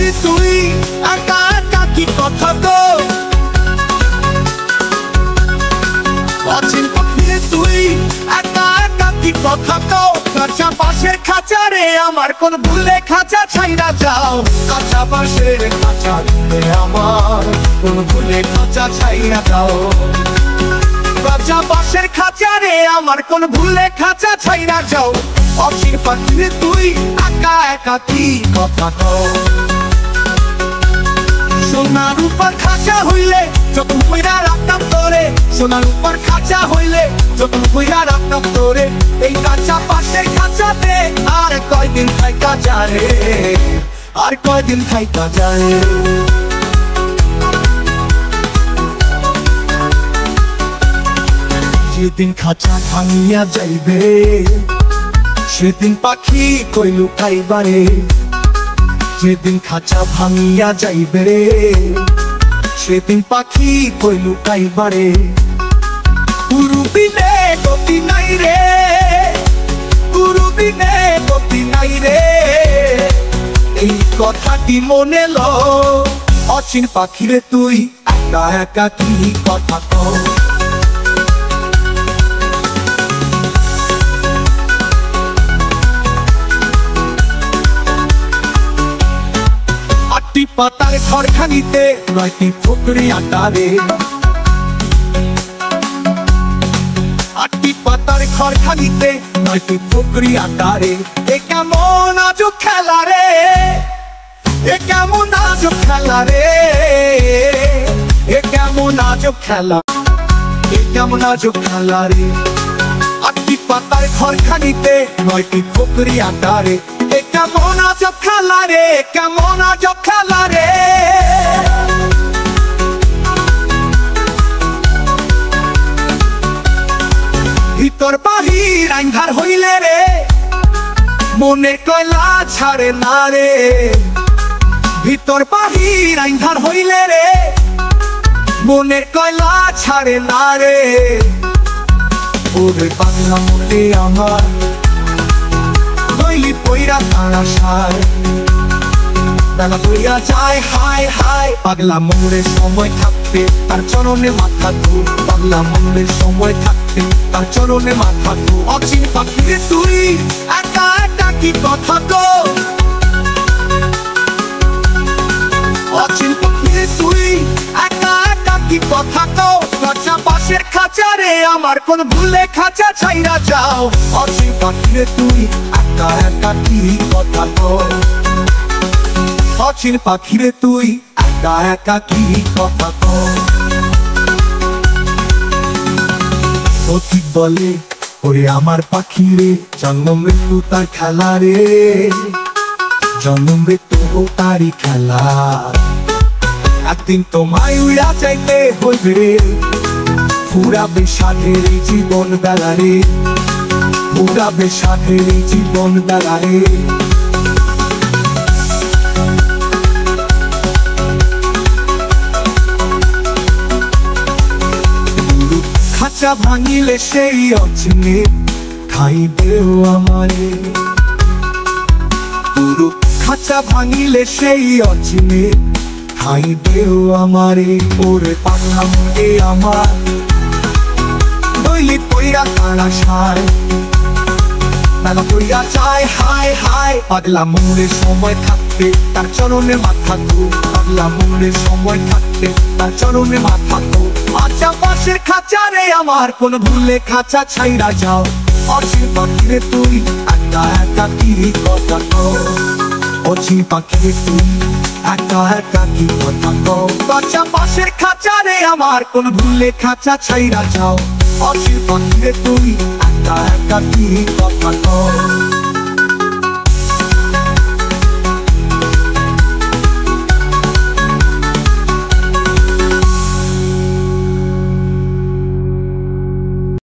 পাখিরে তুই একা একা কি কথা গো, অচিন পাখিরে তুই একা একা কি কথা গো। কাঁচা বাঁশের খাঁচা রে আমার কোন ভুলে খাঁচা ছাইরা যাও, কাঁচা বাঁশের খাঁচা রে আমার কোন ভুলে খাঁচা ছাইরা যাও। কাঁচা বাঁশের খাঁচা রে আমার কোন ভুলে খাঁচা ছাইরা যাও, অচিন পাখিরে তুই একা একা কি কথা কও। সোনার উপর খাঁচা হইলে যতন কইরা রাখতাম তোরে, সোনার উপর খাঁচা হইলে যতন কইরা রাখতাম তোরে। এই কাঁচা বাঁশের খাঁচাতে আর কয়দিন থাইকা যায়, আর কয়দিন থাইকা যায়। যেদিন খাঁচা ভাঙিয়া যাইবে সেদিন পাখি কই লুকাইবারে, যেদিন খাঁচা ভাঙিয়া যাইবে রে সেদিন পাখি কই লুকাইবারে। গুরুবিনে গতি নাই রে, গুরুবিনে গতি নাই রে, এই কথাটি মনে ল, অচিন পাখিরে তুই একা একা কি কথা কও। আটটি পাতার ঘরখানিতে 9টি ফুকরি আটারে, আটটি পাতার ঘরখানিতে 9টি ফুকরি আটারে। এ কেমন আজব খেলা রে, এ কেমন আজব খেলা রে, এ কেমন আজব খেলা, এ কেমন আজব খেলা রে। আটটি পাতার ঘরখানিতে 9টি ফুকরি আটারে, এ কেমন আজব খেলা রে, কেমন আজব খেলা রে। ভিতর বাহির আন্ধার হইলে রে মনে কয়লা ছাড়ে না রে, ভিতর বাহির আন্ধার হইলে রে মনে কয়লা ছাড়ে না রে। ওরে বাংলা মনে আমার হইলি পইরা তারা সায়, বেলা হইয়া যায় হায় হায়। পাগলা মোড়ে সময় থাকতে তার চরণে মাথা ধু, পাগলা মোড়ে সময় থাকতে তার চরণে মাথা ধু। অচিন পাখিরে তুই একা একা কি কথা গো, অচিন পাখিরে তুই একা একা কি কথা গো। কাঁচা বাঁশের খাঁচা রে আমার কোন ভুলে খাঁচা ছাইরা যাও, অচিন পাখিরে তুই একা একা কি কথা গো। অচিন পাখিরে তুই একা একা কি কথা কও। সঠিক বলে ওরে আমার পাখিরে জন্ম মৃত্যু তার খেলা রে, জন্ম মৃত্যু তারই খেলা। একদিন তোমায় উড়া চাইতে হইবে রে, ফুরাবে সাধের এই জীবন বেলা রে, ফুরাবে সাধের এই জীবন বেলা রে। খাঁচা ভাঙিলে সেই অচিনে খাইবেও আমারে, পুরো খাঁচা ভাঙিলে সেই অচিনে খাইবেও আমারে। ওরে পাগলা মনে আমার হইলি পইরা তারা সায়, বেলা হইয়া যায় হায় হায়। পাগলা মোড়ে সময় থাকতে তার চরণে মাথা ধু, পাগলা মোড়ে সময় থাকতে তার চরণে মাথা ধু। আচ্ছা বাঁশের খাঁচা রে আমার কোন ভুলে খাঁচা ছাইরা যাও, অচিন পাখিরে তুই একা একা কি কথা কও। অচিন পাখিরে তুই একা একা কি কথা কও। আচ্ছা বাঁশের খাঁচা রে আমার কোন ভুলে খাঁচা ছাইরা যাও, অচিন পাখিরে তুই একা একা কি কথা কও।